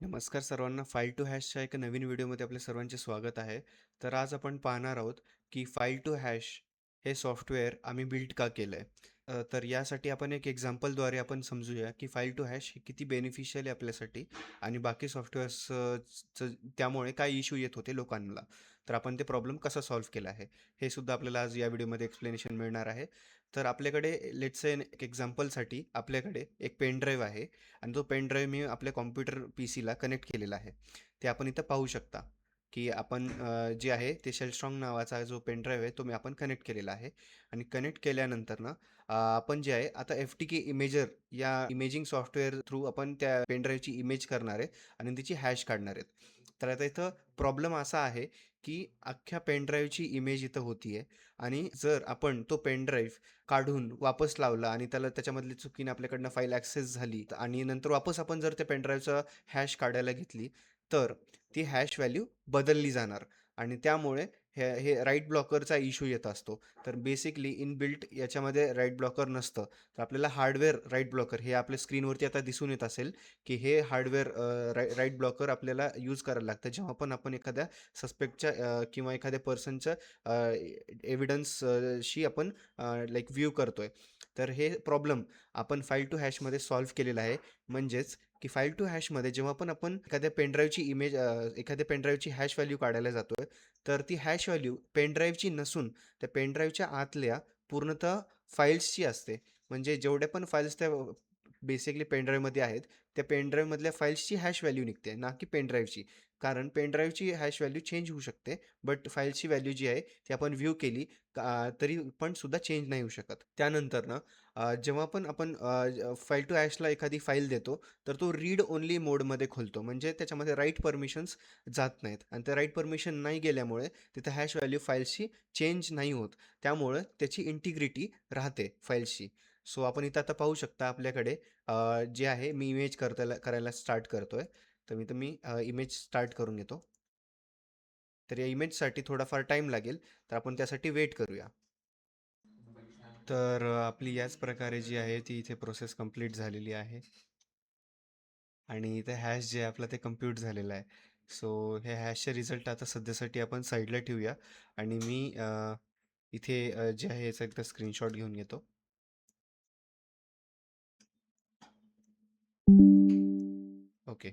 नमस्कार सर्वांना. File to हॅशच्या एका नवीन व्हिडिओमध्ये आपल्या सर्वांचे स्वागत आहे. तर आज आपण पाहणार आहोत की फाइल टू हॅश हे सॉफ्टवेअर आम्ही बिल्ड का केलं आहे. तर यासाठी आपण एक एक्झाम्पलद्वारे आपण समजूया की फाइल टू हॅश हे किती बेनिफिशियल आहे आपल्यासाठी आणि बाकी सॉफ्टवेअर्सचं त्यामुळे काय इश्यू येत होते लोकांना. तर आपण ते प्रॉब्लेम कसा सॉल्व्ह केला आहे हे सुद्धा आपल्याला आज या व्हिडिओमध्ये एक्सप्लेनेशन मिळणार आहे. तर आपल्याकडे लेट्स से एक एक्झाम्पलसाठी आपल्याकडे एक पेन ड्राईव्ह आहे आणि तो पेन ड्राईव्ह मी आपल्या कॉम्प्युटर पी सीला कनेक्ट केलेला आहे. ते आपण इथं पाहू शकता की आपण जे आहे ते शेलस्ट्रॉंग नावाचा जो पेन ड्राईव्ह आहे तो मी आपण कनेक्ट केलेला आहे. आणि कनेक्ट केल्यानंतर ना आपण जे आहे आता एफ टी के इमेजर या इमेजिंग सॉफ्टवेअर थ्रू आपण त्या पेन ड्राईव्हची इमेज करणार आहे आणि तिची हॅश काढणार आहेत. तर आता इथं प्रॉब्लेम असा आहे की अख्ख्या पेन ड्राईव्हची इमेज इथं होती आहे आणि जर आपण तो पेन ड्राईव्ह काढून वापस लावला आणि त्याच्यामधली चुकीने आपल्याकडनं फाईल ॲक्सेस झाली आणि नंतर वापस आपण जर त्या पेनड्राईव्हचा हॅश काढायला घेतली तर ती हॅश व्हॅल्यू बदलली जाणार आणि त्यामुळे हे राईट ब्लॉकरचा इश्यू येत असतो. तर बेसिकली इनबिल्ट याच्यामध्ये राईट ब्लॉकर नसतं. तर आपल्याला हार्डवेअर राईट ब्लॉकर हे आपल्या स्क्रीनवरती आता दिसून येत असेल की हे हार्डवेअर राईट ब्लॉकर आपल्याला यूज करायला लागतं जेव्हा पण आपण एखाद्या सस्पेक्टच्या किंवा एखाद्या पर्सनच्या एव्हिडन्सशी आपण लाईक व्ह्यू करतोय. तर हे प्रॉब्लेम आपण फाइल टू हॅशमध्ये सॉल्व्ह केलेला आहे. म्हणजेच की फाइल टू हॅशमध्ये जेव्हा पण आपण एखाद्या पेनड्राईव्हची हॅश व्हॅल्यू काढायला जातोय तर ती हॅश व्हॅल्यू पेनड्राईव्हची नसून त्या पेनड्राईव्हच्या आतल्या पूर्णतः फाईल्सची असते. म्हणजे जेवढ्या पण फाईल्स त्या बेसिकली पेनड्राईव्हमध्ये आहेत त्या पेनड्राईव्हमधल्या फाईल्सची हॅश व्हॅल्यू निघते ना की पेनड्राईव्हची. कारण पेनड्राईव्हची हॅश व्हॅल्यू चेंज होऊ शकते बट फाईलची व्हॅल्यू जी आहे ती आपण व्ह्यू केली तरी पण सुद्धा चेंज नाही होऊ शकत. त्यानंतर ना जेव्हा पण आपण फाइल टू हॅशला एखादी फाईल देतो तर तो रीड ओनली मोडमध्ये खोलतो. म्हणजे त्याच्यामध्ये राईट परमिशन्स जात नाहीत आणि त्या राईट परमिशन नाही गेल्यामुळे तिथे हॅश व्हॅल्यू फाईल्सची चेंज नाही होत. त्यामुळं त्याची इंटिग्रिटी राहते फाईल्सची. सो आपण इथं आता पाहू शकता आपल्याकडे जे आहे मी इमेज करायला स्टार्ट करतोय. तर मी इमेज स्टार्ट करून घेतो. तर या इमेजसाठी थोडाफार टाईम लागेल तर आपण त्यासाठी वेट करूया. तर आपली याच प्रकारे जी आहे ती इथे प्रोसेस कंप्लीट झालेली आहे आणि इथे हॅश जे आहे आपलं ते कम्प्यूट झालेलं आहे. सो हे हॅशचे रिझल्ट आता सध्यासाठी आपण साईडला ठेवूया आणि मी इथे जे आहे याचा एकदा स्क्रीनशॉट घेऊन घेतो. ओके.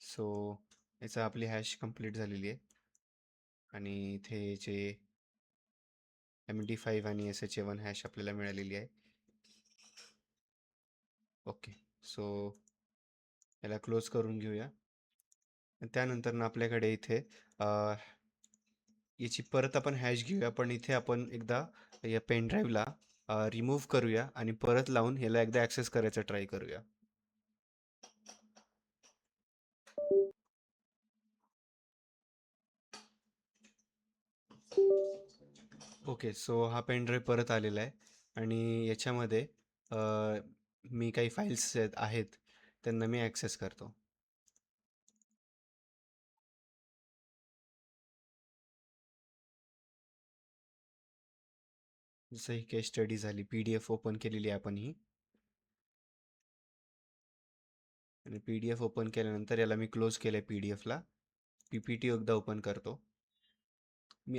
सो याचा आपली हॅश कंप्लीट झालेली आहे आणि इथे जे MD5 आणि SHA1 हॅश आपल्याला मिळालेली आहे. ओके. सो याला क्लोज करून घेऊया. त्यानंतर ना आपल्याकडे इथे याची परत आपण हॅश घेऊया. पण इथे आपण एकदा या पेन ड्राईव्हला रिमूव्ह करूया आणि परत लावून ह्याला एकदा ॲक्सेस करायचा ट्राय करूया. ओके. सो हा पेन ड्राईव्ह परत आलेला आहे आणि याच्यामध्ये मी काही फाईल्स आहेत त्यांना मी ॲक्सेस करतो. जसं ही केस स्टडी झाली, PDF ओपन केलेली आहे आपण ही आणि PDF ओपन केल्यानंतर याला मी क्लोज केलं आहे PDFला. PPT एकदा ओपन करतो.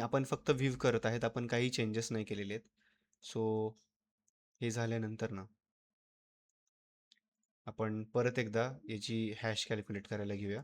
आपण फक्त व्ह्यू करत आहेत, आपण काही चेंजेस नाही केलेले आहेत. सो हे झाल्यानंतर ना आपण परत एकदा याची हॅश कॅल्क्युलेट करायला घेऊया.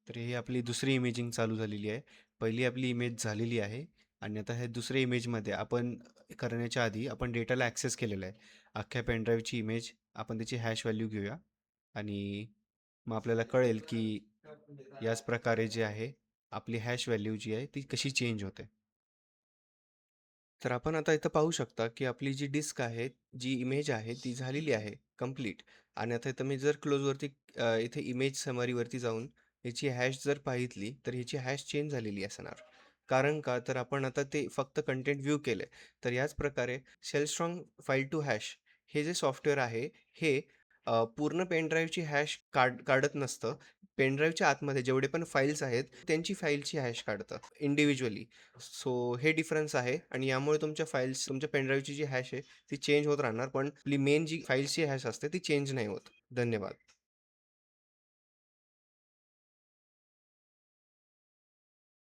तर ही आपली दुसरी इमेजिंग चालू झालेली आहे. पहिली आपली इमेज झालेली आहे आणि आता हे दुसऱ्या इमेजमध्ये आपण करण्याच्या आधी आपण डेटाला ॲक्सेस केलेला आहे. अख्ख्या पेनड्राईव्हची इमेज आपण त्याची हॅश व्हॅल्यू घेऊया आणि मग आपल्याला कळेल की याच प्रकारे जे आहे आपली हॅश व्हॅल्यू जी आहे ती कशी चेंज होते. तर आपण आता इथं पाहू शकता की आपली जी डिस्क आहे, जी इमेज आहे ती झालेली आहे कंप्लीट. आणि आता इथं मी जर क्लोजवरती इथे इमेज समरीवरती जाऊन याची हॅश जर पाहितली, तर ह्याची हॅश चेंज झालेली असणार. कारण का? तर आपण आता ते फक्त कंटेंट व्ह्यू केलंय. तर याच प्रकारे सेलस्ट्रॉंग फाइल टू हॅश हे जे सॉफ्टवेअर आहे, हे पूर्ण पेन ड्राईव्हची हॅश काढत नसतं. पेन ड्राईव्हच्या आतमध्ये जेवढे पण फाईल्स आहेत, त्यांची फाईलची हॅश काढतं इंडिव्हिज्युअली. सो हे डिफरन्स आहे आणि यामुळे तुमच्या फाईल्स तुमच्या पेन ड्राईव्हची जी हॅश आहे, ती चेंज होत राहणार. पण आपली मेन जी फाईलची हॅश असते, ती चेंज नाही होत. धन्यवाद.